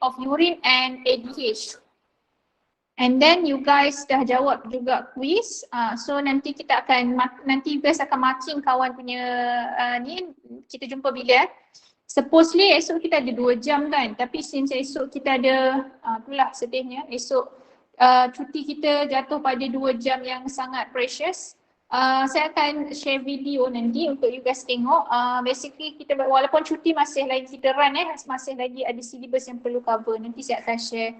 of urine and ADH. And then you guys dah jawab juga quiz. So nanti kita akan, nanti you guys akan marking kawan punya ni, kita jumpa bila. Supposedly esok kita ada 2 jam kan, tapi since esok kita ada, itulah sedihnya, esok cuti kita jatuh pada 2 jam yang sangat precious. Saya akan share video nanti untuk you guys tengok. Basically kita, walaupun cuti masih lagi kita run masih lagi ada syllabus yang perlu cover. Nanti saya akan share.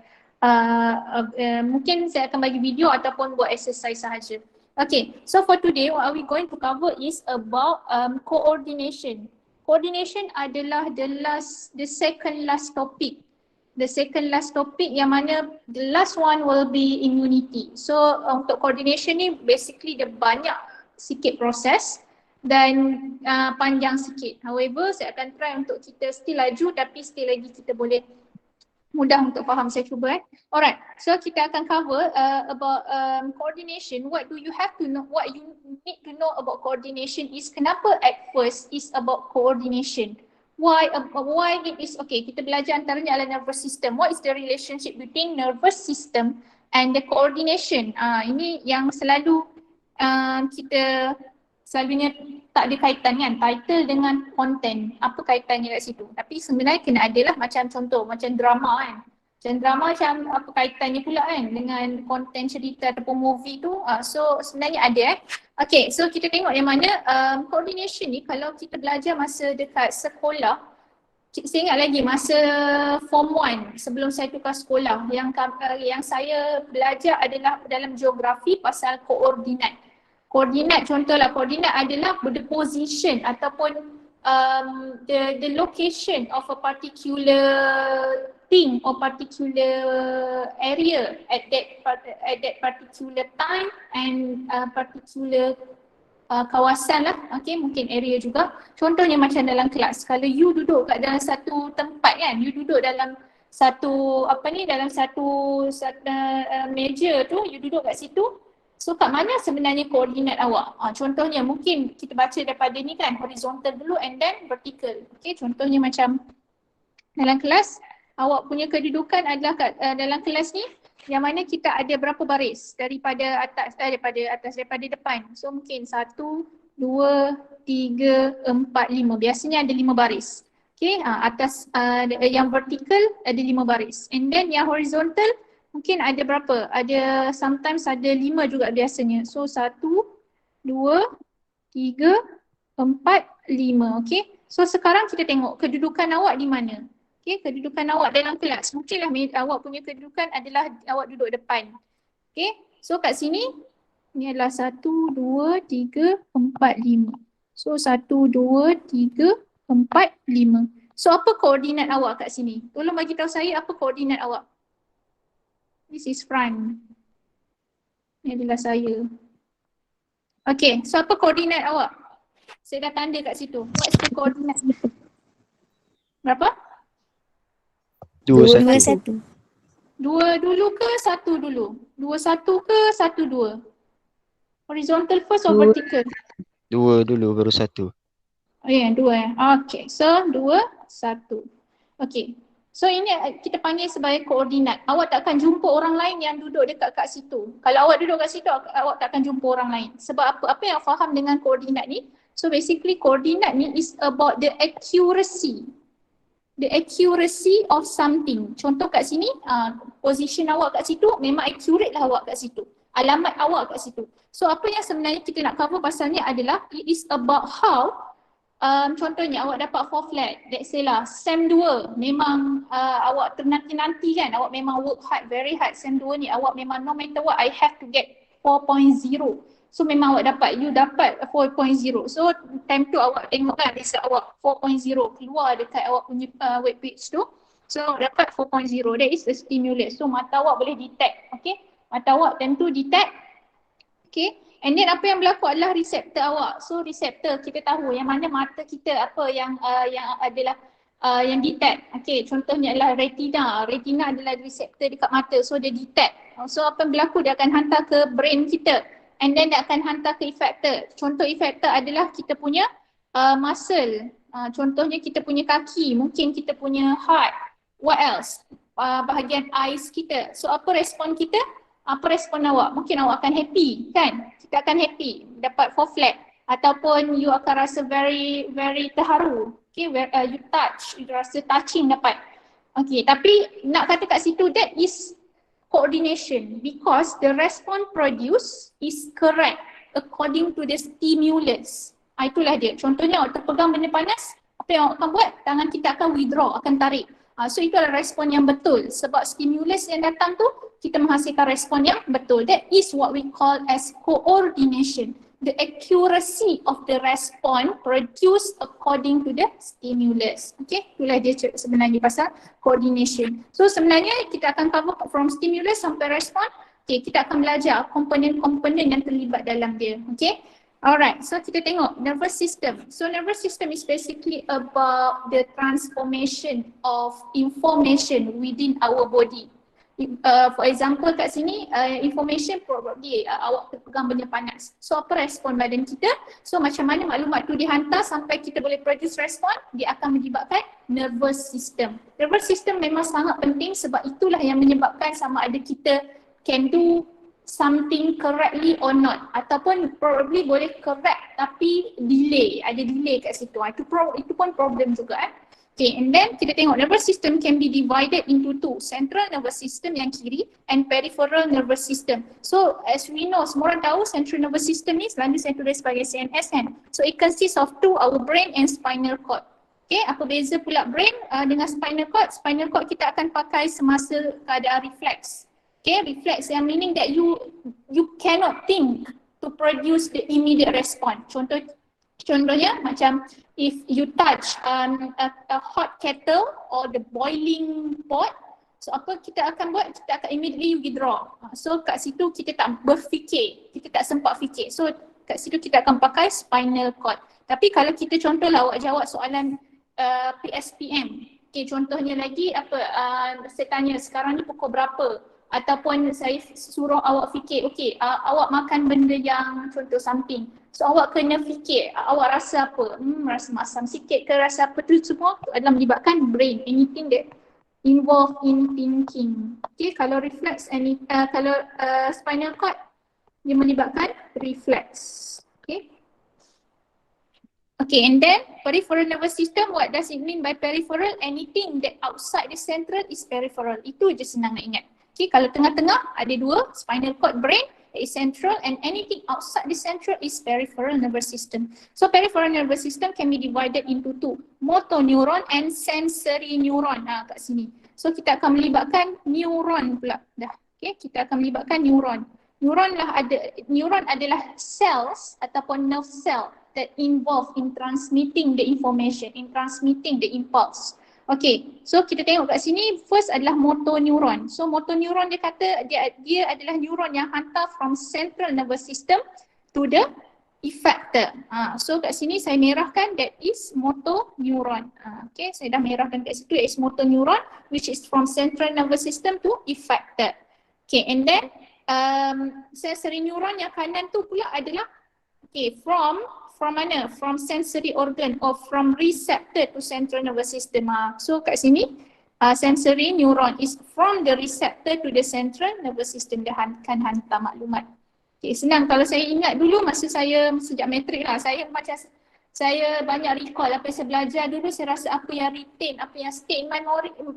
Mungkin saya akan bagi video ataupun buat exercise sahaja. Okay, so for today what are we going to cover is about coordination. Coordination adalah the second last topic. The second last topic yang mana the last one will be immunity. So untuk coordination ni basically dia banyak sikit proses dan panjang sikit. However, saya akan try untuk kita still laju tapi still lagi kita boleh mudah untuk faham. Saya cuba Alright, so kita akan cover about coordination. What do you have to know, what you need to know about coordination is kenapa at first is about coordination. Why it is, okay, kita belajar antaranya adalah nervous system. What is the relationship between nervous system and the coordination? Ini yang selalu kita selalunya tak ada kaitan kan, title dengan content, apa kaitannya kat situ. Tapi sebenarnya kena adalah macam contoh, macam drama kan. Macam drama macam apa kaitannya pula kan dengan content cerita ataupun movie tu. So sebenarnya ada Okay, so kita tengok yang mana coordination ni kalau kita belajar masa dekat sekolah. Saya ingat lagi masa form 1 sebelum saya tukar sekolah yang saya belajar adalah dalam geografi pasal koordinat. Koordinat, contohlah koordinat adalah the position ataupun the location of a particular thing or particular area at that particular time and particular kawasan lah, okay, mungkin area juga. Contohnya macam dalam kelas, kalau you duduk kat dalam satu tempat kan, you duduk dalam satu dalam satu meja tu, you duduk kat situ. So kat mana sebenarnya koordinat awak? Contohnya mungkin kita baca daripada ni kan, horizontal dulu and then vertical. Okay, contohnya macam dalam kelas, awak punya kedudukan adalah dalam kelas ni yang mana kita ada berapa baris daripada atas, daripada depan. So mungkin 1, 2, 3, 4, 5. Biasanya ada 5 baris. Okay, atas yang vertical ada 5 baris. And then yang horizontal mungkin ada berapa? Ada sometimes ada 5 juga biasanya. So 1, 2, 3, 4, 5. Okay. So sekarang kita tengok kedudukan awak di mana. Okay, kedudukan awak dalam kelas. Mungkinlah awak punya kedudukan adalah awak duduk depan. Okay. So kat sini ni adalah 1, 2, 3, 4, 5. So 1, 2, 3, 4, 5. So apa koordinat awak kat sini? Tolong bagi tahu saya apa koordinat awak. This is front. Ini adalah saya. Okay, so apa koordinat awak? Saya dah tanda kat situ. What's the coordinate? Berapa? 2, 1. 2 dulu ke 1 dulu? 2, 1 ke 1, 2? Horizontal first or vertical? 2 dulu baru 1. Oh ya, 2 Okay, so 2, 1. Okay. So ini kita panggil sebagai koordinat. Awak tak akan jumpa orang lain yang duduk dekat kat situ. Kalau awak duduk kat situ, awak tak akan jumpa orang lain. Sebab apa? Apa yang faham dengan koordinat ni? So basically koordinat ni is about the accuracy. The accuracy of something. Contoh kat sini, position awak kat situ, memang accurate lah awak kat situ. Alamat awak kat situ. So apa yang sebenarnya kita nak cover pasalnya adalah it is about how contohnya awak dapat 4 flat, let's say lah SEM 2 memang awak ternanti-nanti kan, awak memang work hard, very hard SEM 2 ni, awak memang no matter what I have to get 4.0. So memang awak dapat 4.0. So time tu awak tengok kan result awak 4.0 keluar dekat awak punya web page tu. So dapat 4.0, that is the stimulus. So mata awak boleh detect, okay, mata awak time tu detect, okay. And then apa yang berlaku adalah reseptor awak. So reseptor kita tahu yang mana mata kita apa yang adalah yang detect. Okay, contohnya adalah retina. Retina adalah reseptor dekat mata. So dia detect. So apa yang berlaku, dia akan hantar ke brain kita. And then dia akan hantar ke effector. Contoh effector adalah kita punya muscle. Contohnya kita punya kaki, mungkin kita punya heart. What else? bahagian eyes kita. So apa respon kita? Apa respon awak? Mungkin awak akan happy kan? Kita akan happy dapat 4 flag. Ataupun you akan rasa very terharu. Okay, you touch, you rasa touching dapat. Okay, tapi nak kata kat situ that is coordination because the response produced is correct according to the stimulus. Itulah dia. Contohnya awak terpegang benda panas, apa yang awak akan buat? Tangan kita akan withdraw, akan tarik. So itu adalah respon yang betul sebab stimulus yang datang tu kita menghasilkan respon yang betul. That is what we call as coordination. The accuracy of the response produced according to the stimulus. Okay, itulah dia sebenarnya pasal coordination. So sebenarnya kita akan cover from stimulus sampai respon. Okay, kita akan belajar komponen-komponen yang terlibat dalam dia. Okay, alright, so kita tengok nervous system. So nervous system is basically about the transformation of information within our body. For example kat sini information probably awak terpegang benda panas. So apa respon badan kita? So macam mana maklumat tu dihantar sampai kita boleh produce respon? Dia akan melibatkan nervous system. Nervous system memang sangat penting sebab itulah yang menyebabkan sama ada kita can do something correctly or not ataupun probably boleh correct tapi delay, ada delay kat situ. Itu pun problem juga Okay, and then kita tengok nervous system can be divided into two, central nervous system yang kiri and peripheral nervous system. So as we know, semua orang tahu central nervous system ni selalu saya tulis sebagai CNS kan. So it consists of two, our brain and spinal cord. Okay, apa beza pula brain dengan spinal cord? Spinal cord kita akan pakai semasa keadaan reflex. Okay, reflex yang meaning that you cannot think to produce the immediate response. Contohnya macam if you touch a hot kettle or the boiling pot, so apa kita akan buat? Kita akan immediately withdraw. So kat situ kita tak berfikir, kita tak sempat fikir. So kat situ kita akan pakai spinal cord. Tapi kalau kita contohlah awak jawab soalan PSPM. Okay, contohnya lagi saya tanya sekarang ni pukul berapa? Ataupun saya suruh awak fikir, okay, awak makan benda yang contoh samping. So awak kena fikir, awak rasa apa? Rasa masam sikit ke rasa apa tu semua adalah melibatkan brain. Anything that involve in thinking. Okay, kalau reflex, kalau spinal cord, dia melibatkan reflex. Okay. Okay, and then peripheral nervous system, what does it mean by peripheral? Anything that outside the central is peripheral. Itu je senang nak ingat. Okay, kalau tengah-tengah ada dua, spinal cord, brain is central and anything outside the central is peripheral nervous system. So peripheral nervous system can be divided into two, motor neuron and sensory neuron kat sini. So kita akan melibatkan neuron pula dah. Okay, kita akan melibatkan neuron. Neuron adalah cells ataupun nerve cell that involve in transmitting the information, in transmitting the impulse. Okay, so kita tengok kat sini first adalah motor neuron. So motor neuron dia kata dia adalah neuron yang hantar from central nervous system to the effector. So kat sini saya merahkan that is motor neuron. Okay, saya dah merahkan kat situ that is motor neuron which is from central nervous system to effector. Okay, and then sensory neuron yang kanan tu pula adalah okay, from mana? From sensory organ or from receptor to central nervous system. So kat sini sensory neuron is from the receptor to the central nervous system. Dia akan hantar maklumat. Okay, senang kalau saya ingat dulu masa saya sejak matrik lah, saya banyak recall apa yang saya belajar dulu, saya rasa apa yang retain, apa yang stay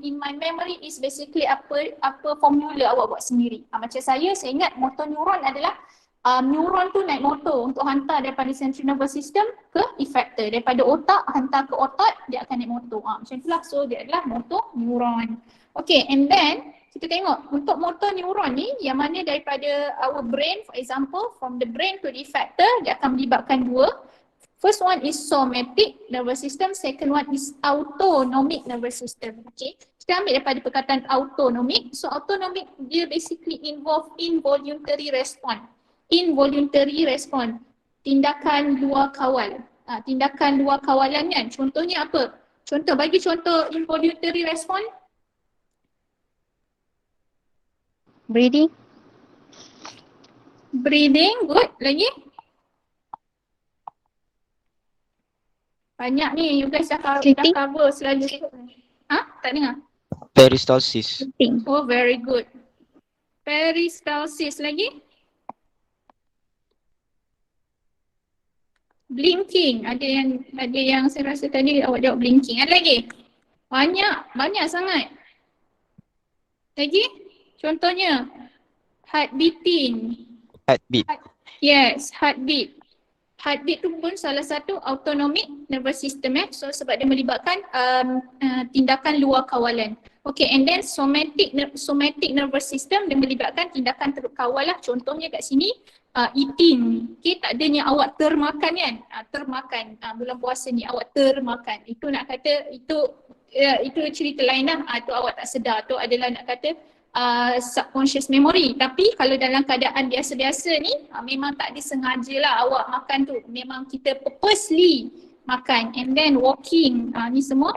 in my memory is basically apa formula awak buat sendiri. Macam saya ingat motor neuron adalah neuron tu naik motor untuk hantar daripada central nervous system ke effector. Daripada otak hantar ke otak, dia akan naik motor. Macam itulah, so dia adalah motor neuron. Okay, and then kita tengok untuk motor neuron ni yang mana daripada our brain, for example, from the brain to the effector, dia akan melibatkan dua. First one is somatic nervous system, second one is autonomic nervous system. Okay, kita ambil daripada perkataan autonomic. So autonomic dia basically involve involuntary response. Involuntary response, tindakan luar kawal. Tindakan luar kawalan kan, contohnya apa? Bagi contoh involuntary response. Breathing. Breathing, good. Lagi? Banyak ni, you guys dah cover selalu. Tak dengar? Peristalsis. Breathing. Oh, very good. Peristalsis lagi. Blinking. Ada yang saya rasa tadi awak jawab blinking. Ada lagi? Banyak sangat. Lagi? Contohnya heart beating. Heartbeat. Yes, heartbeat. Heartbeat tu pun salah satu autonomic nervous system So sebab dia melibatkan tindakan luar kawalan. Okay, and then somatic nervous system dia melibatkan tindakan terkawal lah. Contohnya kat sini eating. Okay, tak adanya awak termakan kan? Termakan. Bulan puasa ni awak termakan. Itu nak kata itu cerita lain lah. Tu awak tak sedar. Tu adalah nak kata subconscious memory. Tapi kalau dalam keadaan biasa-biasa ni memang tak disengaja lah awak makan tu. Memang kita purposely makan. And then walking, ni semua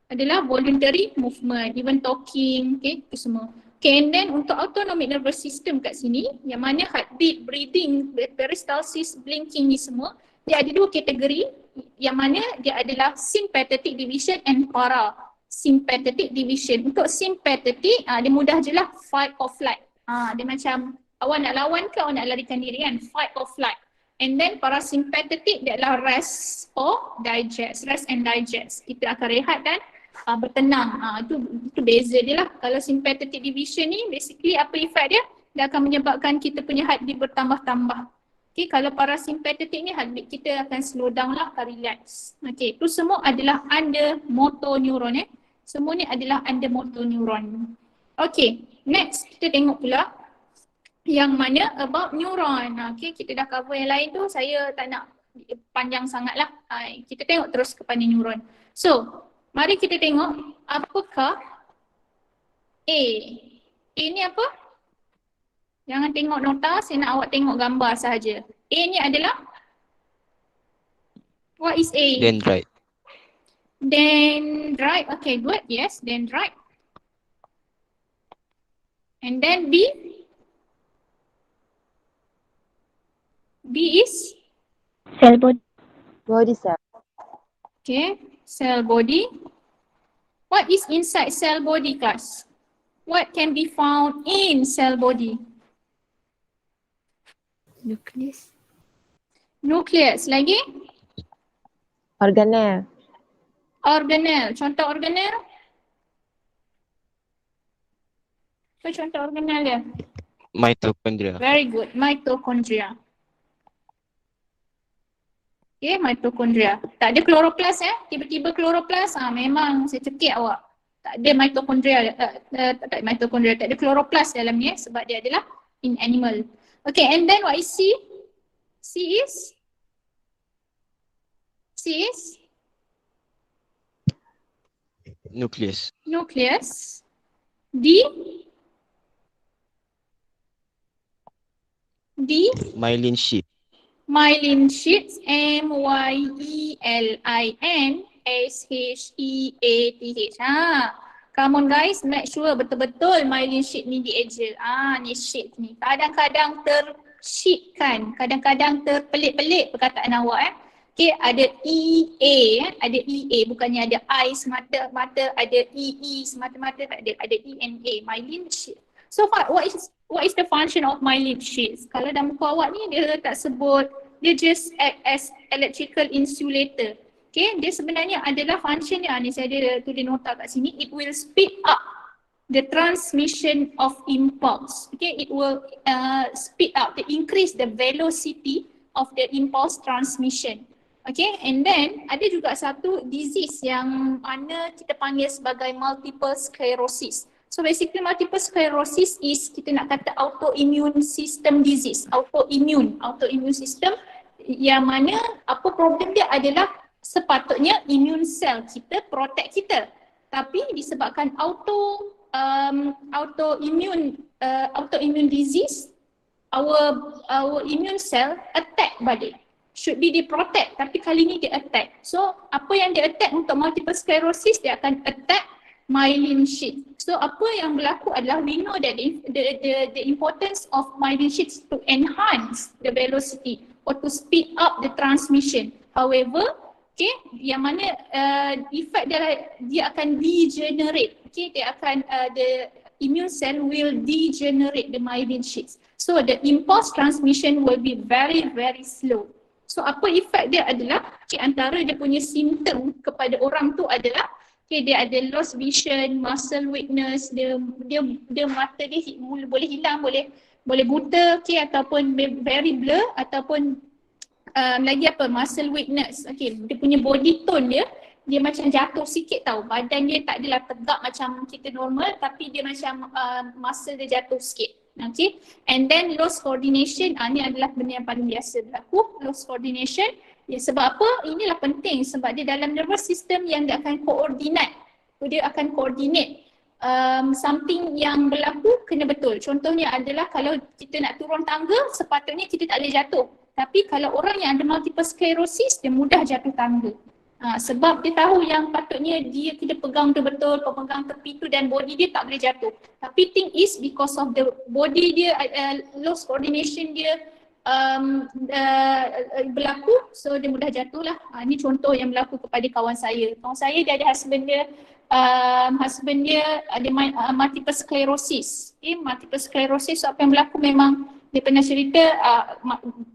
adalah voluntary movement, even talking, okay, itu semua. Okay, and then untuk autonomic nervous system kat sini, yang mana heartbeat, breathing, peristalsis, blinking ni semua, dia ada dua kategori, yang mana dia adalah sympathetic division and parasympathetic division. Untuk sympathetic, dia mudah je lah, fight or flight. Dia macam awak nak lawan ke awak nak larikan diri kan, fight or flight. And then parasympathetic dia adalah rest or digest, rest and digest. Kita akan rehat dan bertenang. Itu beza dia lah. Kalau sympathetic division ni basically apa effect dia? Dia akan menyebabkan kita punya heartbeat bertambah-tambah. Okay, kalau parasympathetic ni heartbeat kita akan slow down lah, akan relax. Okay, itu semua adalah under motor neuron Semua ni adalah under motor neuron. Okay, next kita tengok pula yang mana about neuron. Okay, kita dah cover yang lain tu, saya tak nak panjang sangat lah. Kita tengok terus kepada neuron. So, mari kita tengok apakah A. A ni apa? Jangan tengok nota, saya nak awak tengok gambar sahaja. A ni adalah? What is A? Dendrite. Dendrite, okay good, yes, dendrite. And then B? B is? Cell body. Body cell. Okay, cell body. What is inside cell body, class? What can be found in cell body? Nucleus. Nucleus. Lagi? Organelle. Organelle. Contoh organelle? Apa contoh organelle dia? Mitochondria. Very good. Mitochondria. Okay, mitochondria. Tak ada kloroplas Tiba-tiba kloroplas, memang saya cekik awak. Tak ada mitochondria, tak ada mitochondria, tak ada kloroplas dalam ni sebab dia adalah in animal. Okay, and then what is C? C is? C is? Nucleus. Nucleus. D? D? Myelin sheath. Myelin sheaths, M-Y-E-L-I-N-S-H-E-A-T-H. Come on guys, make sure betul-betul myelin sheath ni dieja. Ni sheath ni. Kadang-kadang ter-sheath-kan. Kadang-kadang terpelik-pelik perkataan awak Okay, ada E-A, ada E-A. Bukannya ada I semata-mata, ada E-E semata-mata, tak ada. Ada E-N-A, myelin sheath. So what is the function of myelin sheath? Kalau dalam muka awak ni dia tak sebut, dia just act as electrical insulator. Okay, dia sebenarnya adalah function dia. Ni saya ada tulis nota kat sini. It will speed up the transmission of impulse. Okay, it will speed up, increase the velocity of the impulse transmission. Okay, and then ada juga satu disease yang mana kita panggil sebagai multiple sclerosis. So basically multiple sclerosis is kita nak kata autoimmune system disease. Autoimmune system yang mana apa problem dia adalah sepatutnya immune cell kita protect kita. Tapi disebabkan autoimmune disease, our immune cell attack balik. Should be dia protect tapi kali ni dia attack. So apa yang dia attack untuk multiple sclerosis, dia akan attack myelin sheath. So apa yang berlaku adalah we know that the importance of myelin sheath to enhance the velocity or to speed up the transmission. However, Okay, yang mana efek dia akan degenerate. Okay, dia akan the immune cell will degenerate the myelin sheaths. So the impulse transmission will be very very slow. So apa efek dia adalah, okay, antara dia punya simptom kepada orang tu adalah, okay, dia ada loss vision, muscle weakness, dia mata dia boleh hilang, boleh buta, okay, ataupun very blur, ataupun lagi apa, muscle weakness. Okay, dia punya body tone dia macam jatuh sikit tau. Badan dia tak adalah tegak macam kita normal, tapi dia macam muscle dia jatuh sikit. Okay, and then loss coordination, ni adalah benda yang paling biasa berlaku, loss coordination. Ya, sebab apa? Inilah penting sebab dia dalam nervous system yang dia akan coordinate. Dia akan coordinate something yang berlaku kena betul. Contohnya adalah kalau kita nak turun tangga, sepatutnya kita tak boleh jatuh. Tapi kalau orang yang ada multiple sclerosis, dia mudah jatuh tangga. Sebab dia tahu yang patutnya dia kena pegang betul-betul, pemegang tepi tu, dan body dia tak boleh jatuh. Tapi thing is because of the body dia, loss coordination dia berlaku, so dia mudah jatuh lah. Ini contoh yang berlaku kepada kawan saya. Kawan saya dia ada husband dia ada multiple sclerosis. Multiple sclerosis, so apa yang berlaku memang dia pernah cerita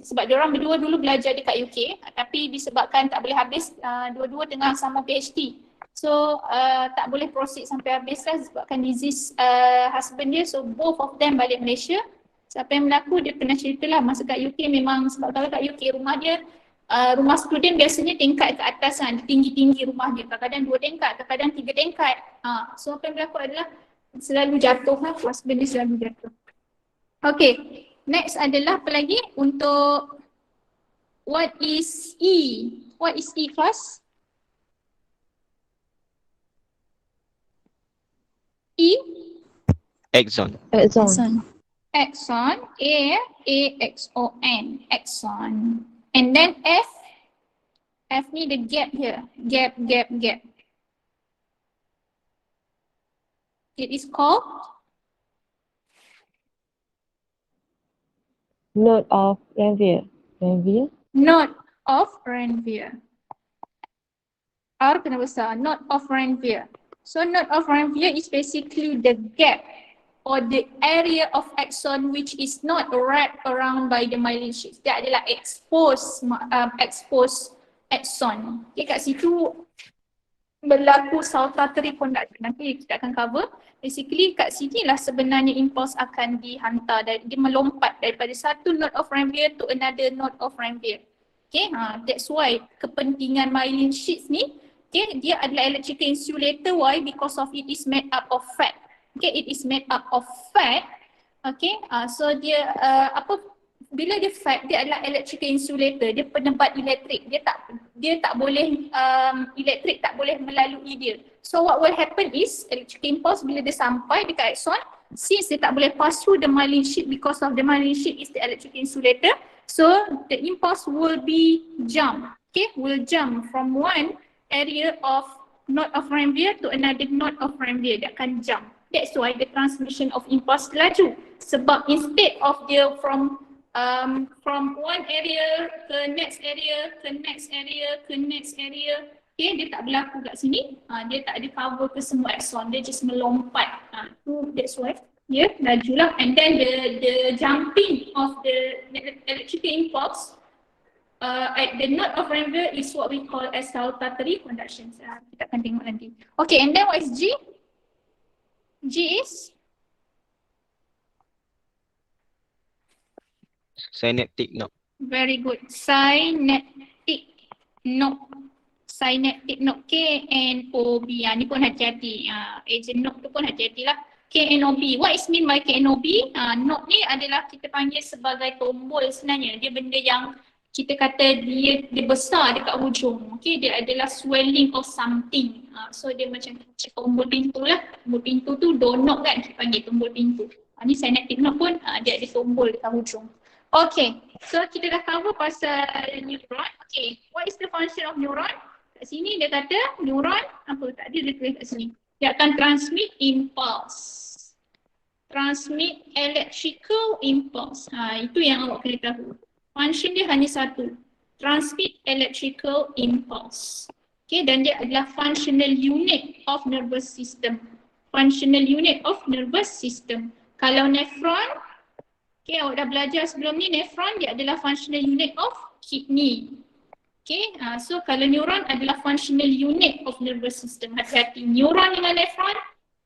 sebab dia orang berdua dulu belajar dekat UK, tapi disebabkan tak boleh habis, dua-dua tengah sama PhD. So tak boleh proceed sampai habis lah sebabkan disease husband dia, so both of them balik Malaysia. So apa yang berlaku, dia pernah cerita lah masa kat UK memang, sebab kalau kat UK rumah dia, rumah student biasanya tingkat ke atas kan, tinggi-tinggi rumah dia, kadang-kadang 2 tingkat, kadang-kadang 3 tingkat. So apa yang berlaku adalah selalu jatuh lah, husband dia selalu jatuh. Okay, next adalah apa lagi untuk what is E? What is E class? E? Axon. Axon. Axon, A-X-O-N, axon. And then F ni the gap here, gap. It is called Node of Ranvier. node of Ranvier. R kena besar, node of Ranvier. So node of Ranvier is basically the gap or the area of axon which is not wrapped around by the myelin sheath. Dia adalah exposed axon. Okay, kat situ berlaku saltatory conduction. Nanti kita akan cover. Basically kat sini lah sebenarnya impulse akan dihantar, dia melompat daripada satu node of Ranvier to another node of Ranvier. Okay, that's why kepentingan myelin sheath ni, okay, dia adalah electrical insulator. Why? Because of it is made up of fat. Okay, it is made up of fat. Okay, so dia bila dia fat, dia adalah electrical insulator, dia penebat elektrik. Dia tak boleh elektrik tak boleh melalui dia. So what will happen is electrical impulse bila dia sampai dekat axon, since dia tak boleh pass through the myelin sheath because of the myelin sheath is the electrical insulator, so the impulse will be jump. Okay, will jump from one area of node of Ranvier to another node of Ranvier. Dia akan jump. That's why the transmission of impulse laju. Sebab instead of dia from one area ke next area, okay, dia tak berlaku kat sini. Dia tak ada cover ke semua axon, dia just melompat. That's why dia laju lah. And then the jumping of the electrical impulse at the node of Ranvier is what we call as saltatory conduction. Kita akan tengok nanti. Okay, and then what is G? G is Synaptic node. very good. Synaptic node. Synaptic node, KNOB. Ni pun hati-hati. Agent node tu pun hati-hatilah. KNOB. What is mean by KNOB? Node ni adalah kita panggil sebagai tombol sebenarnya. Dia benda yang kita kata dia besar dekat hujung. Okay, dia adalah swelling of something. So dia macam tombol pintu lah. Tombol pintu tu doorknob kan, kita panggil tombol pintu. Ni synaptic node pun dia ada tombol dekat hujung. Okay, so kita dah cover pasal neuron. Okay, what is the function of neuron? Kat sini dia kata neuron, apa tak dia tulis kat sini. Dia akan transmit impulse. Transmit electrical impulse. Itu yang awak kena tahu. Function dia hanya satu. transmit electrical impulse. Okay, dan dia adalah functional unit of nervous system. Functional unit of nervous system. Kalau nephron, okay, awak dah belajar sebelum ni, nephron dia adalah functional unit of kidney. Okay, so kalau neuron adalah functional unit of nervous system. Hati-hati, neuron dengan nephron,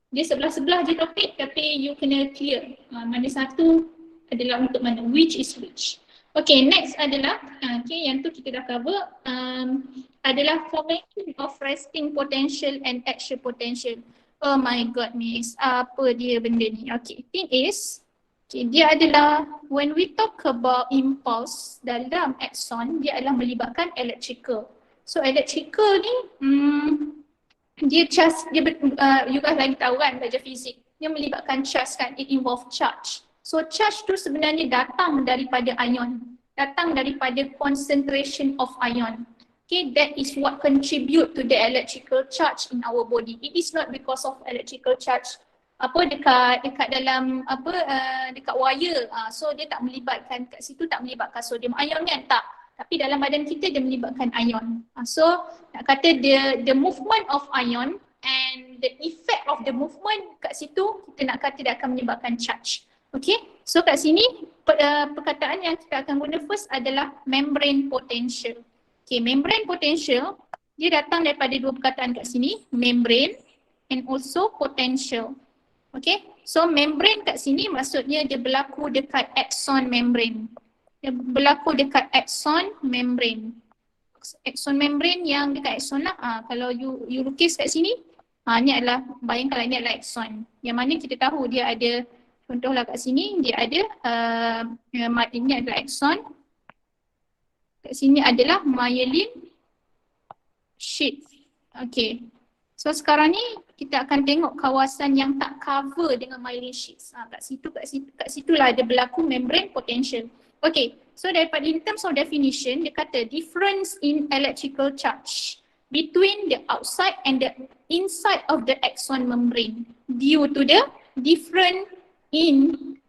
dia sebelah-sebelah je topik tapi you kena clear. Mana satu adalah untuk mana, which is which. Okay, next adalah, okay, yang tu kita dah cover, adalah formation of resting potential and action potential. Oh my god miss, apa dia benda ni? Okay, thing is, okay, dia adalah, when we talk about impulse dalam axon, dia adalah melibatkan electrical. So electrical ni, dia charge, you guys lagi tahu kan belajar fizik, dia melibatkan charge kan, it involve charge. So charge tu sebenarnya datang daripada ion, datang daripada concentration of ion. Okay, that is what contribute to the electrical charge in our body. It is not because of electrical charge dekat dalam dekat wire. So dia tak melibatkan kat situ, tak melibatkan sodium ion kan, tak. Tapi dalam badan kita dia melibatkan ion. So nak kata the movement of ion and the effect of the movement kat situ, kita nak kata dia akan menyebabkan charge. Okay, so kat sini perkataan yang kita akan guna first adalah membrane potential. Okay, membrane potential dia datang daripada dua perkataan kat sini, membrane and also potential. Okay, so membrane kat sini maksudnya dia berlaku dekat axon membrane. Dia berlaku dekat axon membrane. Axon membrane yang dekat axon lah. Kalau you lukis kat sini, ni adalah, bayangkanlah ini adalah axon. Yang mana kita tahu dia ada, contohlah kat sini dia ada, ini adalah axon. Kat sini adalah myelin sheath. Okay. So sekarang ni kita akan tengok kawasan yang tak cover dengan myelin sheath. Kat situlah ada berlaku membrane potential. Okay. So daripada in terms of definition, dia kata difference in electrical charge between the outside and the inside of the axon membrane due to the different in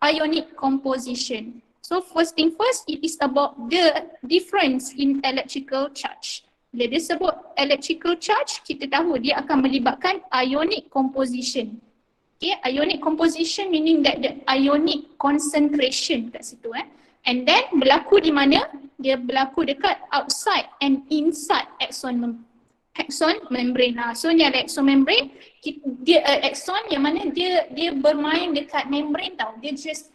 ionic composition. So first thing first, it is about the difference in electrical charge. Bila dia sebut electrical charge, kita tahu dia akan melibatkan ionic composition. Okay, ionic composition meaning that the ionic concentration kat situ. And then berlaku di mana? Dia berlaku dekat outside and inside axon membrane. So ni ada axon membrane, dia axon yang mana dia bermain dekat membrane tau. Dia just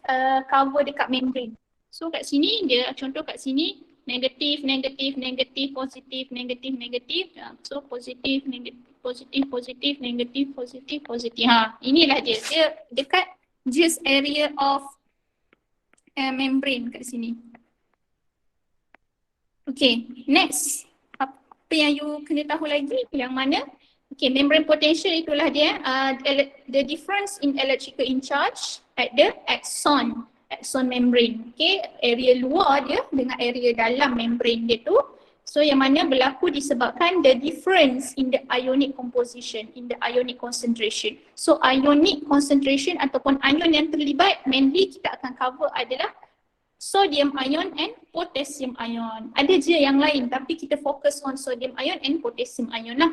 cover dekat membrane. So kat sini dia contoh kat sini negatif, negatif, negatif, positif, negatif, negatif. So positif, negatif, positif, positif, negatif, positif, positif. Inilah dia. Dia dekat just area of membrane kat sini. Okay, next. Apa yang you kena tahu lagi? Yang mana? Okay, membrane potential itulah dia. The difference in electrical in charge at the axon membrane. Okay, area luar dia dengan area dalam membrane dia tu. So yang mana berlaku disebabkan the difference in the ionic composition, in the ionic concentration. So ionic concentration ataupun ion yang terlibat mainly kita akan cover adalah sodium ion and potassium ion. Ada je yang lain tapi kita fokus on sodium ion and potassium ion lah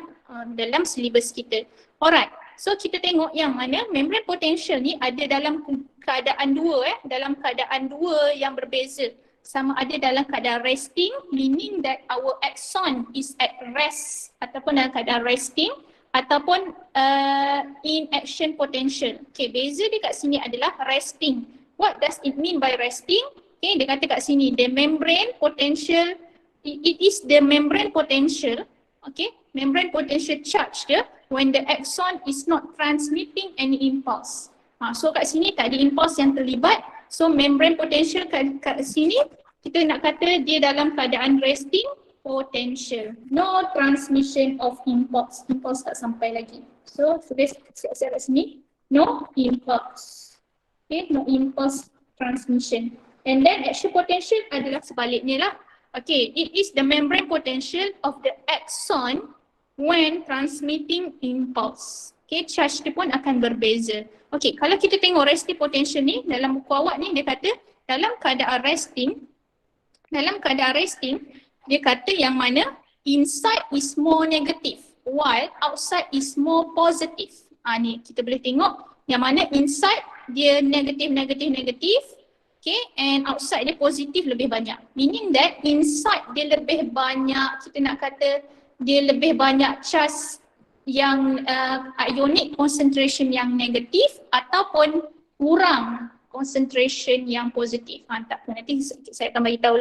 dalam syllabus kita. Alright. So kita tengok yang mana membrane potential ni ada dalam keadaan dua dalam keadaan dua yang berbeza. Sama ada dalam keadaan resting, meaning that our axon is at rest ataupun dalam keadaan resting, ataupun in action potential. Okay, beza dia kat sini adalah resting. What does it mean by resting? Okay, dia kata kat sini the membrane potential, it is the membrane potential, okay, membrane potential charge dia when the axon is not transmitting any impulse. So kat sini tak ada impulse yang terlibat. So membrane potential kat sini kita nak kata dia dalam keadaan resting potential. No transmission of impulse. Impulse tak sampai lagi. So tulis siap-siap kat sini. No impulse. Okay, no impulse transmission. And then action potential adalah sebaliknya lah. Okay, it is the membrane potential of the axon when transmitting impulse. Okay, charge dia pun akan berbeza. Okay, kalau kita tengok resting potential ni dalam buku awak ni dia kata dalam keadaan resting, dalam keadaan resting, dia kata yang mana inside is more negative while outside is more positive. Ni kita boleh tengok yang mana inside dia negatif, okay, and outside dia positif lebih banyak. Meaning that inside dia lebih banyak, kita nak kata dia lebih banyak charge yang ionic concentration yang negatif ataupun kurang concentration yang positif. Tak apa, nanti saya akan bagi tahu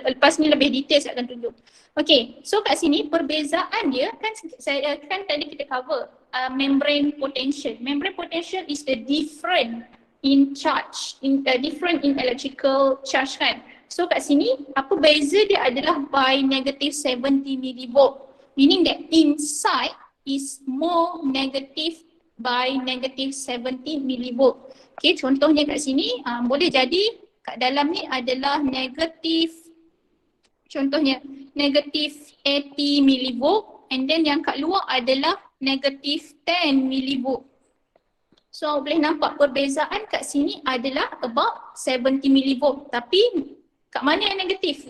lepas ni lebih detail saya akan tunjuk. Okay, so kat sini perbezaan dia kan tadi kita cover membrane potential. Membrane potential is the different in charge, different in electrical charge kan. So kat sini apa beza dia adalah by negative 70 millivolt. Meaning that inside is more negative by negative 70 millivolt. Okay, contohnya kat sini boleh jadi kat dalam ni adalah negatif, contohnya negatif 80 millivolt and then yang kat luar adalah negatif 10 millivolt. So boleh nampak perbezaan kat sini adalah about 70 millivolt, tapi kat mana yang negatif?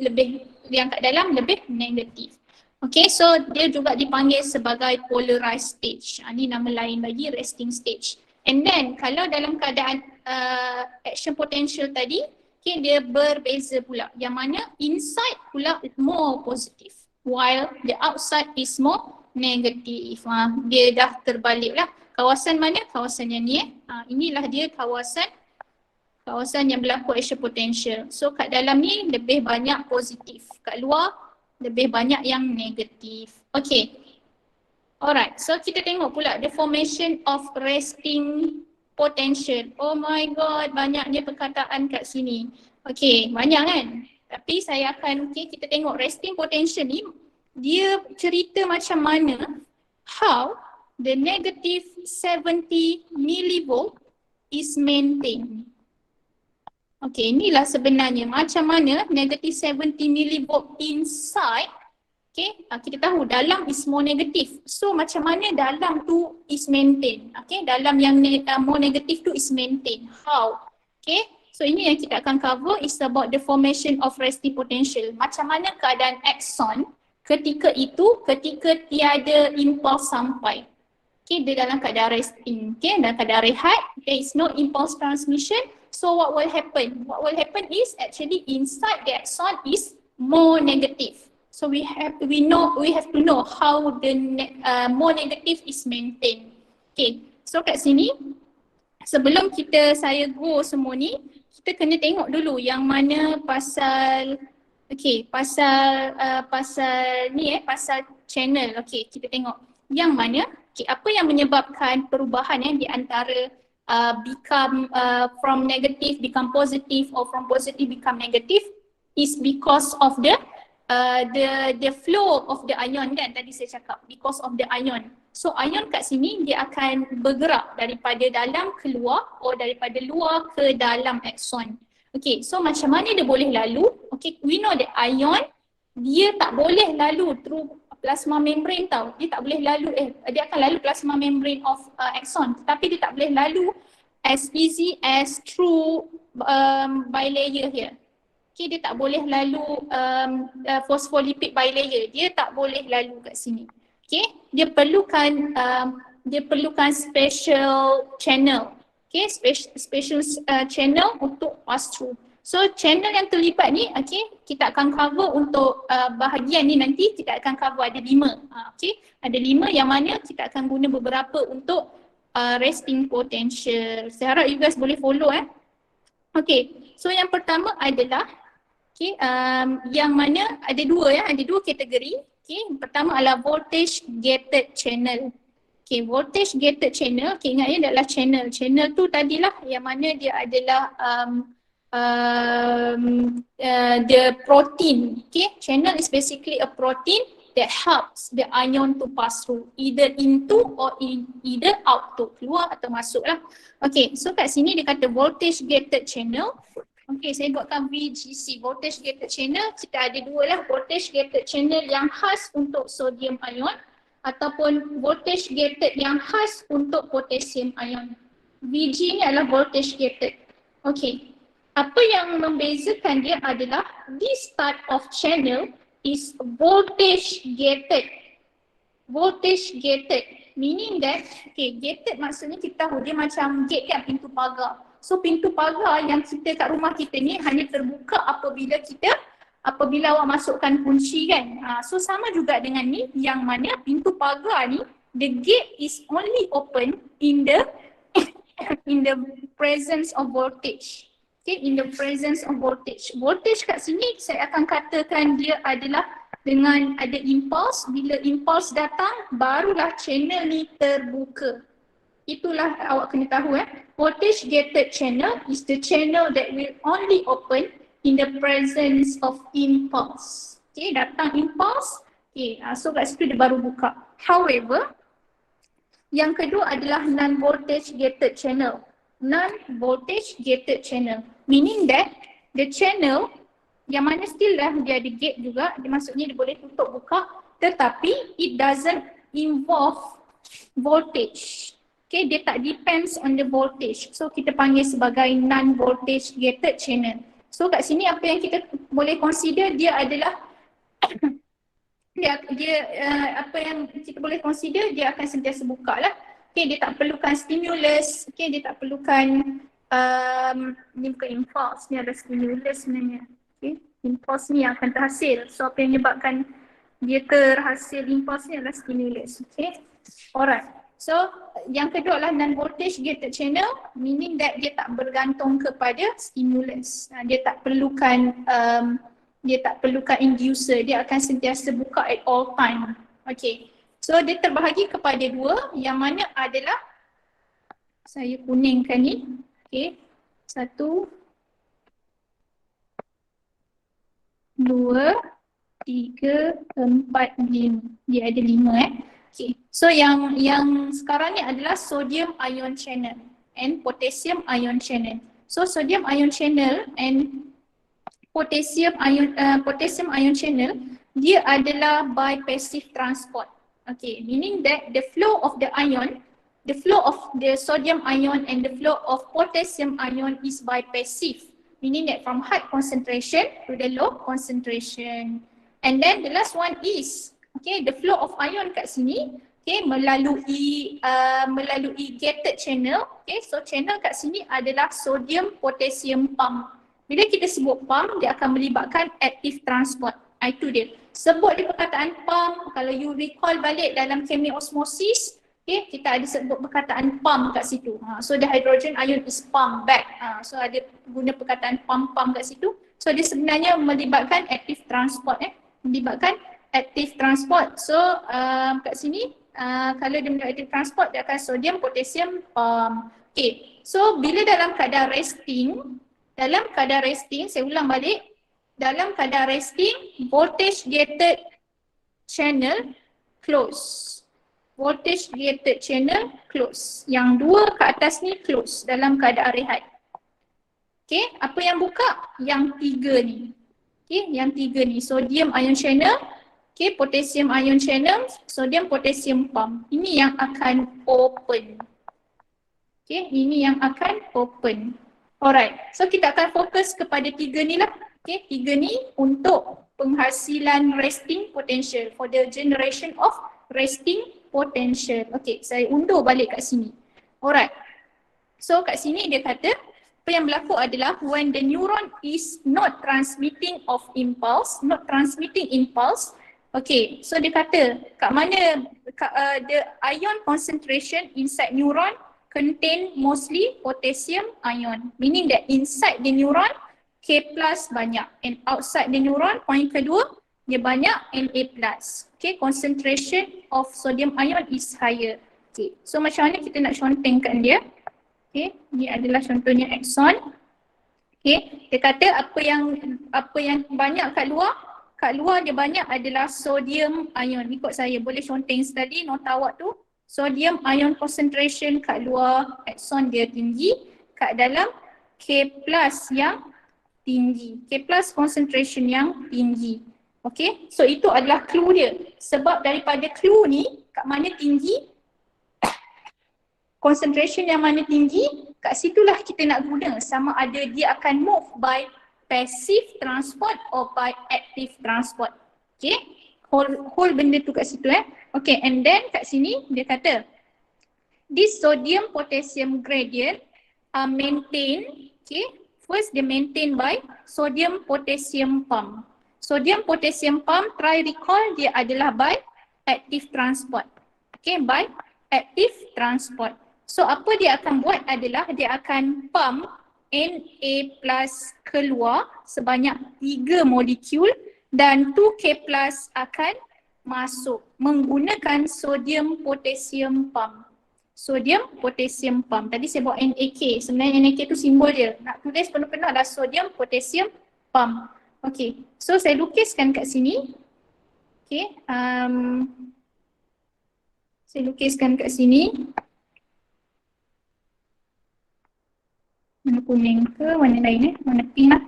Yang kat dalam lebih negatif. Okay, so dia juga dipanggil sebagai polarized stage. Ni nama lain bagi resting stage. And then kalau dalam keadaan action potential tadi, okay, dia berbeza pula. Yang mana inside pula more positive while the outside is more negative. Dia dah terbalik lah. Kawasan mana? Kawasan yang ni. Inilah dia kawasan yang berlaku action potential. So kat dalam ni lebih banyak positif. Kat luar lebih banyak yang negatif. Okay. Alright, so kita tengok pula the formation of resting potential. Oh my god, banyaknya perkataan kat sini. Okay, banyak kan? Tapi saya akan, kita tengok resting potential ni, dia cerita macam mana how the negative 70 millivolt is maintained. Okay, inilah sebenarnya macam mana negative 70 millivolt inside. Okay, kita tahu dalam is more negative. So macam mana dalam tu is maintained. Okay, dalam yang more negative tu is maintained. How? Okay, so ini yang kita akan cover is about the formation of resting potential. Macam mana keadaan axon ketika tiada impulse sampai. Okay, dia dalam keadaan resting. Okay, dalam keadaan rehat, there is no impulse transmission. So what will happen? What will happen is actually inside the axon is more negative. So we have to know how the more negative is maintained. Okay, so kat sini sebelum saya go semua ni, kita kena tengok dulu yang mana pasal pasal channel. Okay, kita tengok yang mana, apa yang menyebabkan perubahan di antara become from negative become positive or from positive become negative is because of the flow of the ion kan, tadi saya cakap because of the ion. So ion kat sini dia akan bergerak daripada dalam keluar atau daripada luar ke dalam axon. Okay, so macam mana dia boleh lalu? Okay, we know that ion dia tak boleh lalu through plasma membrane tau. Dia tak boleh lalu, dia akan lalu plasma membrane of axon, tetapi dia tak boleh lalu as easy as through bilayer here. Okay, dia tak boleh lalu phospholipid bilayer. Dia tak boleh lalu kat sini. Okay, dia perlukan special channel. Okay, special channel untuk pass through. So channel yang terlibat ni, okay, kita akan cover untuk bahagian ni nanti kita akan cover ada 5. Okay, ada 5 yang mana kita akan guna beberapa untuk resting potential. Saya harap you guys boleh follow. Okay, so yang pertama adalah yang mana ada dua kategori. Okay, pertama adalah voltage gated channel. Okay, voltage gated channel, ingat adalah channel. Channel tu tadilah yang mana dia adalah the protein. Okay, channel is basically a protein that helps the ion to pass through either into or either out, to keluar atau masuk lah. Okay, so kat sini dia kata voltage gated channel. Okay, saya buatkan VGC, voltage gated channel. Kita ada dua lah, voltage gated channel yang khas untuk sodium ion ataupun voltage gated yang khas untuk potassium ion. VG ni adalah voltage gated. Okay, Apa yang membezakan dia adalah this type of channel is voltage gated. Voltage gated meaning that, okay, gated maksudnya kita tahu dia macam gate kan, pintu pagar. So pintu pagar yang kita kat rumah kita ni hanya terbuka apabila awak masukkan kunci kan. So sama juga dengan ni, yang mana pintu pagar ni, the gate is only open in the in the presence of voltage. Okay, in the presence of voltage. Voltage kat sini saya akan katakan dia adalah dengan ada impuls. Bila impuls datang, barulah channel ni terbuka. Itulah awak kena tahu Voltage gated channel is the channel that will only open in the presence of impulse. Okay, datang impulse. Okay, so kat situ dia baru buka. However, yang kedua adalah non-voltage gated channel. Non-voltage gated channel. Meaning that the channel yang mana still lah dia ada gate juga, dia maksudnya dia boleh tutup buka, tetapi it doesn't involve voltage. Okay, dia tak depends on the voltage. So kita panggil sebagai non-voltage gated channel. So kat sini apa yang kita boleh consider dia adalah apa yang kita boleh consider dia akan sentiasa buka lah. Okay, dia tak perlukan stimulus. Okay, dia tak perlukan ni bukan impulse, ni ada stimulus sebenarnya. Okay, impulse ni yang akan terhasil. So apa yang menyebabkan dia terhasil impulse ni adalah stimulus. Okay, alright. So yang kedua adalah non-voltage gated channel, meaning that dia tak bergantung kepada stimulus. Dia tak perlukan inducer, dia akan sentiasa buka at all time. Okay. So dia terbahagi kepada dua, yang mana adalah saya kuningkan ni. Okay. 1, 2, 3, 4, 5. Dia ada 5 Okay. So yang sekarang ni adalah sodium ion channel and potassium ion channel. So sodium ion channel and potassium ion channel, dia adalah bipassive transport. Okay, meaning that the flow of the sodium ion and the flow of potassium ion is bipassive. Meaning that from high concentration to the low concentration. And then the last one is, okay, the flow of ion kat sini, okay, melalui gated channel. Okay, so channel kat sini adalah sodium potassium pump. Bila kita sebut pump, dia akan melibatkan active transport. Itu dia. Sebut dia perkataan pump, kalau you recall balik dalam chemiosmosis, okay, kita ada sebut perkataan pump kat situ. So the hydrogen ion is pumped back. So ada guna perkataan pump kat situ. So dia sebenarnya melibatkan active transport. Melibatkan active transport. So kat sini, kalau dia melibatkan active transport, dia akan sodium potassium pump. Okay, so bila dalam keadaan resting, saya ulang balik, dalam keadaan resting, voltage gated channel close. Voltage gated channel close. Yang dua ke atas ni close dalam keadaan rehat. Okay, apa yang buka? Yang tiga ni. Okay, yang tiga ni, sodium ion channel, okay, potassium ion channel, sodium potassium pump. Ini yang akan open. Okay, ini yang akan open. Alright, so kita akan fokus kepada tiga ni lah. Okay, tiga ni untuk penghasilan resting potential, for the generation of resting potential. Okay, saya undur balik kat sini. Alright, so kat sini dia kata, apa yang berlaku adalah when the neuron is not transmitting impulse. Okay, so dia kata kat mana the ion concentration inside neuron contain mostly potassium ion. Meaning that inside the neuron, K plus banyak, and outside the neuron, point kedua, dia banyak Na plus. Okay, concentration of sodium ion is higher. Okay, so macam mana kita nak contengkan dia? Okay, ni adalah contohnya axon. Okay, dia kata apa yang banyak kat luar dia banyak adalah sodium ion. Ikut saya, boleh conteng sekali nota awak tu. Sodium ion concentration kat luar axon dia tinggi, kat dalam K plus yang tinggi. K plus concentration yang tinggi. Okay, so itu adalah clue dia. Sebab daripada clue ni, kat mana tinggi, concentration yang mana tinggi, kat situlah kita nak guna sama ada dia akan move by passive transport or by active transport. Okay, whole benda tu kat situ Okay, and then kat sini dia kata this sodium potassium gradient are maintained, okay, first dia maintained by sodium potassium pump. Sodium potassium pump, try recall, dia adalah by active transport. Okay, by active transport. So apa dia akan buat adalah dia akan pump Na plus keluar sebanyak 3 molekul dan 2K plus akan masuk menggunakan sodium potassium pump. Sodium potassium pump. Tadi saya bawa NaK. Sebenarnya NaK tu simbol dia. Nak tulis penuh-penuh adalah sodium potassium pump. Okay. So saya lukiskan kat sini. Okay. Saya lukiskan kat sini. Mana kuning ke, mana lain mana pink lah.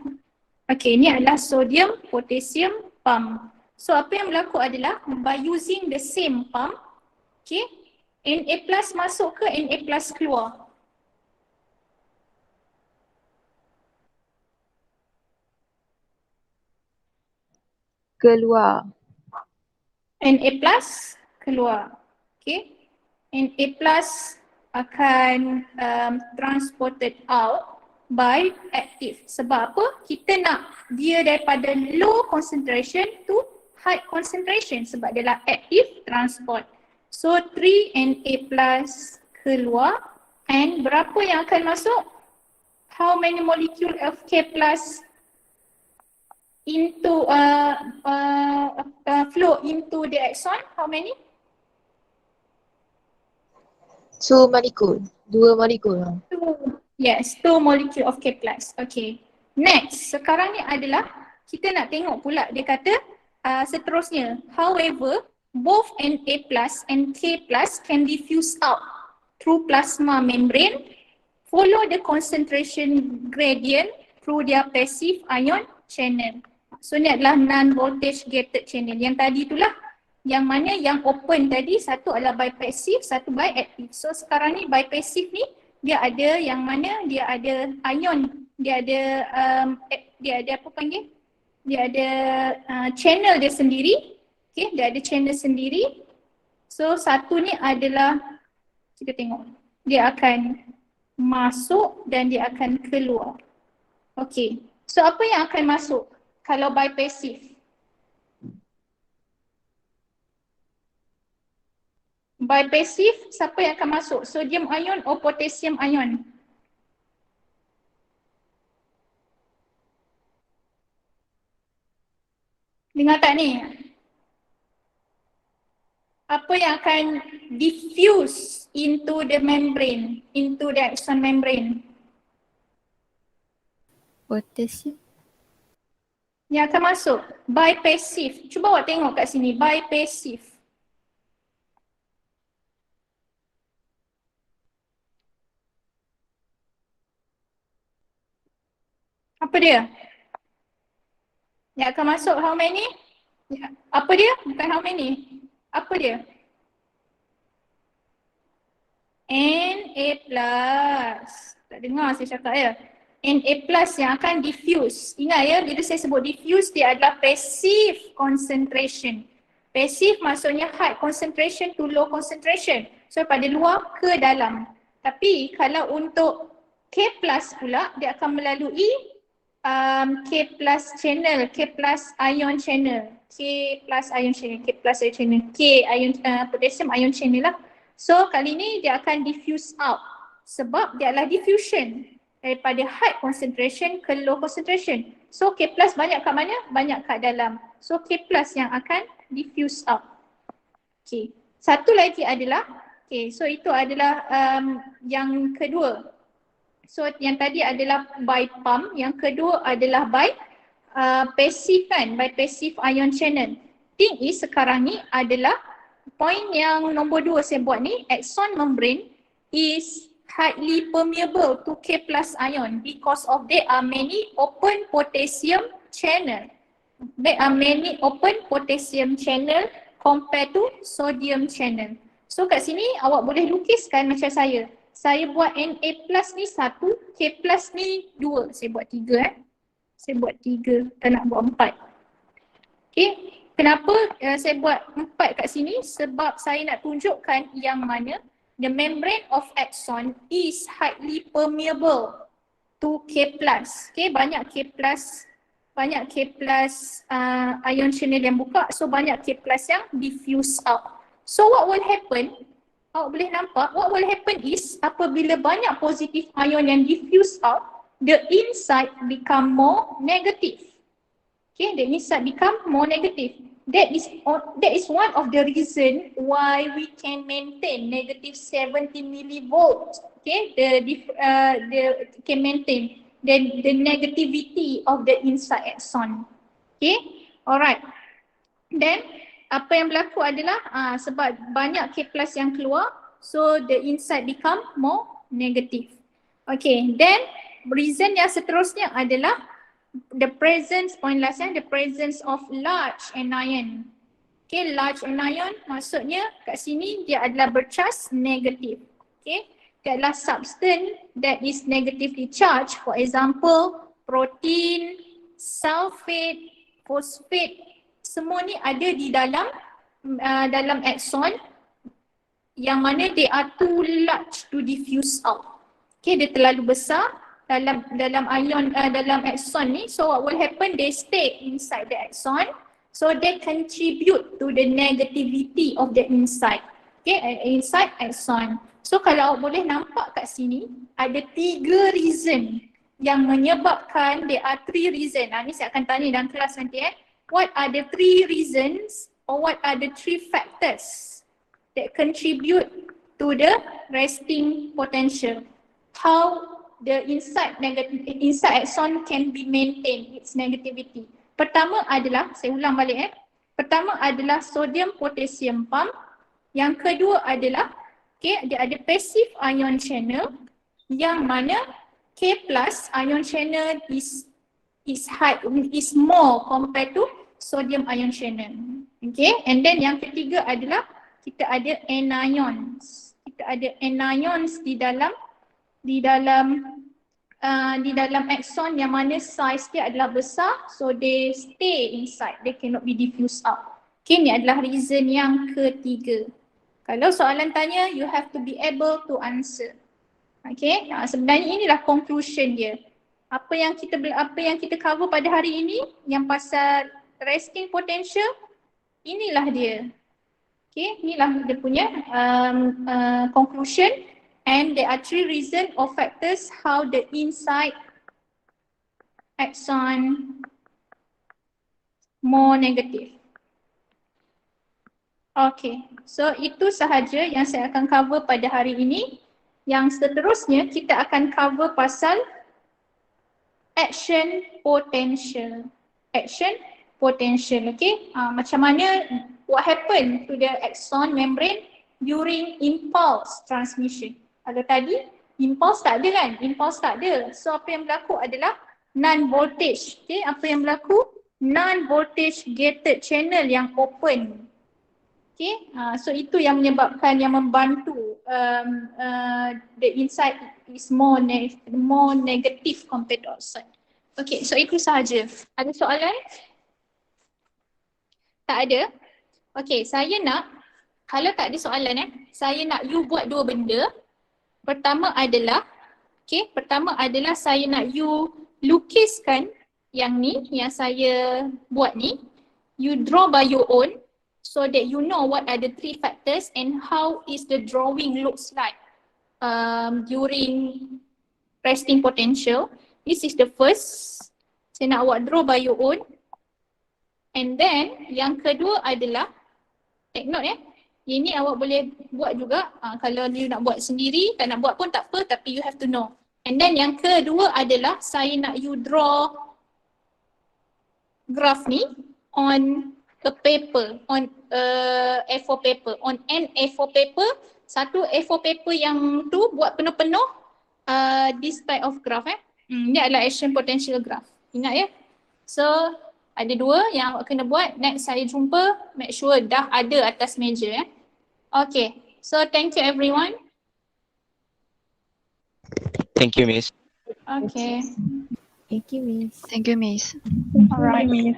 Okay, ini adalah sodium potassium pump. So apa yang berlaku adalah by using the same pump, okay, Na plus masuk ke Na plus keluar? Keluar. Na plus keluar. Okay. Na plus akan transported out by active. Sebab apa? Kita nak dia daripada low concentration to high concentration sebab dia lah active transport. So 3 Na plus keluar and berapa yang akan masuk? How many molecule of K plus into flow into the axon? How many? 2 molekul. 2 molekul. 2 molecule of K plus. Okay. Next, sekarang ni adalah kita nak tengok pula dia kata seterusnya. However, both Na plus and K plus can diffuse out through plasma membrane, follow the concentration gradient through their passive ion channel. So ni adalah non-voltage gated channel. Yang tadi itulah yang mana yang open tadi, satu adalah by passive, satu by active. So sekarang ni by passive ni dia ada yang mana dia ada ion, dia ada apa panggil? Dia ada channel dia sendiri. Okay, dia ada channel sendiri. So satu ni adalah kita tengok dia akan masuk dan dia akan keluar. Okay, so apa yang akan masuk kalau by passive? By passive, siapa yang akan masuk? Sodium ion atau potassium ion? Dengar tak ni? Apa yang akan diffuse into the membrane, into the axon membrane? Potassium. Yang akan masuk by passive. Cuba awak tengok kat sini, by passive. Apa dia? Yang akan masuk how many? Apa dia? Bukan how many. Apa dia? Na plus. Tak dengar saya cakap ya. Na plus yang akan diffuse. Ingat ya, bila saya sebut diffuse dia adalah passive concentration. Passive maksudnya high concentration to low concentration. So pada luar ke dalam. Tapi kalau untuk K plus pula dia akan melalui K plus channel, K plus ion channel, K plus ion channel, K plus ion channel, K ion potassium ion channel lah. So kali ni dia akan diffuse out sebab dia adalah diffusion daripada high concentration ke low concentration. So K plus banyak kat mana? Banyak kat dalam. So K plus yang akan diffuse out. Okay. Satu lagi adalah, okay, so itu adalah yang kedua. So yang tadi adalah by pump, yang kedua adalah by passive kan, by passive ion channel. Thing is sekarang ni adalah point yang nombor 2 saya buat ni, axon membrane is highly permeable to K plus ion because of there are many open potassium channel. There are many open potassium channel compared to sodium channel. So kat sini awak boleh lukiskan macam saya. Saya buat Na plus ni 1, K plus ni 2. Saya buat 3 Saya buat 3, tak nak buat 4. Okay, kenapa saya buat 4 kat sini? Sebab saya nak tunjukkan yang mana the membrane of axon is highly permeable to K plus. Okay, banyak K plus ion channel yang buka, so banyak K plus yang diffuse out. So what will happen? Awak boleh nampak, what will happen is apabila banyak positive ion yang diffuse out, the inside become more negative. Okay, the inside become more negative. That is one of the reason why we can maintain negative 70 millivolts. Okay, the can maintain the negativity of the inside axon. Okay, alright. Then apa yang berlaku adalah sebab banyak K plus yang keluar, so the inside become more negative. Okay, then reason yang seterusnya adalah the presence, point last the presence of large anion. Okay, large anion maksudnya kat sini dia adalah bercharge negatif. Okay, dia adalah substance that is negatively charged. For example, protein, sulfate, phosphate, semua ni ada di dalam axon yang mana they are too large to diffuse out. Okay, dia terlalu besar dalam ion dalam axon ni, so what will happen, they stay inside the axon, so they contribute to the negativity of the inside. Okay, inside axon. So kalau awak boleh nampak kat sini ada 3 reason yang menyebabkan, there are 3 reason. Ni saya akan tanya dalam kelas nanti what are the 3 reasons or what are the 3 factors that contribute to the resting potential? How the inside axon can be maintained its negativity. Pertama adalah, saya ulang balik Pertama adalah sodium potassium pump. Yang kedua adalah dia ada passive ion channel yang mana K plus ion channel is more compared to sodium ion channel. Okay, and then yang ketiga adalah kita ada anions. Kita ada anions di dalam axon yang mana size dia adalah besar, so they stay inside, they cannot be diffused out. Okay, ni adalah reason yang ketiga. Kalau soalan tanya, you have to be able to answer. Okay, sebenarnya inilah conclusion dia. Apa yang kita cover pada hari ini, yang pasal resting potential, inilah dia. Okay, inilah dia punya conclusion. And there are 3 reasons or factors how the inside axon more negative. Okay, so itu sahaja yang saya akan cover pada hari ini. Yang seterusnya kita akan cover pasal action potential. Action potential, okay. Macam mana, what happen to the axon membrane during impulse transmission. Kalau tadi impulse tak ada kan? Impulse tak ada. So apa yang berlaku adalah non-voltage. Okay, apa yang berlaku? Non-voltage gated channel yang open. Okay, so itu yang menyebabkan, yang membantu the inside is more negative compared to outside. Okay, so itu sahaja. Ada soalan? Tak ada? Okay, saya nak, kalau tak ada soalan saya nak you buat 2 benda. Pertama adalah saya nak you lukiskan yang ni, yang saya buat ni. You draw by your own so that you know what are the 3 factors and how is the drawing looks like during resting potential. This is the first. Saya nak awak draw by your own. And then yang kedua adalah, take note ini awak boleh buat juga. Kalau you nak buat sendiri, tak nak buat pun tak apa, tapi you have to know. And then yang kedua adalah saya nak you draw graph ni on a paper, on A4 paper, on an A4 paper. Satu A4 paper yang tu buat penuh-penuh this type of graph Ini adalah action potential graph. Ingat So ada 2 yang awak kena buat. Next saya jumpa, make sure dah ada atas meja Okay, so thank you everyone. Thank you, Miss. Okay. Thank you, Miss. Thank you, Miss. Alright. Miss.